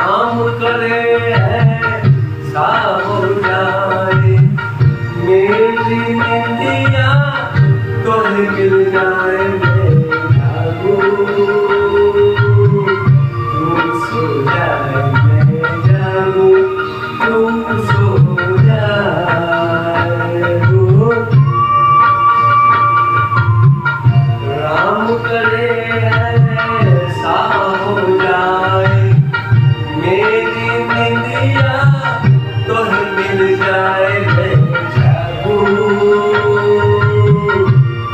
राम करे ऐसा हो जाए, मेरी निंदिया तुम्हें मिल जाए, मैं जागूं तू सो जाए, मैं जागूं तू सो जाए। राम करे ऐसा हो जाए, मेरी निंदिया तुम्हें मिल जाए, मैं जागूं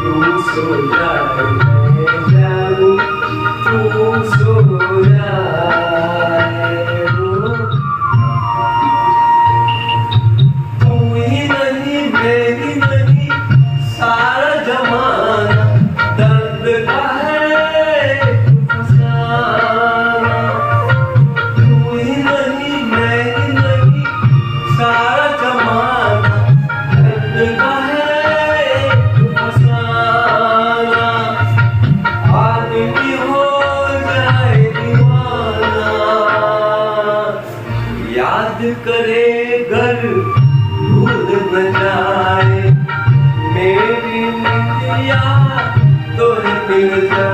तू सो जाए, मैं जागूं तू सो जाए। तू ही नहीं मेरी नहीं सारा जमाना, दर्द का है फसाना। तू ही नहीं मैं नहीं सारा जमाना, दर्द का है फसाना। आदमी हो जाए दीवाना, याद करे घर भूल न जाए, मेरी निंदिया तुम्हें मिल जाए।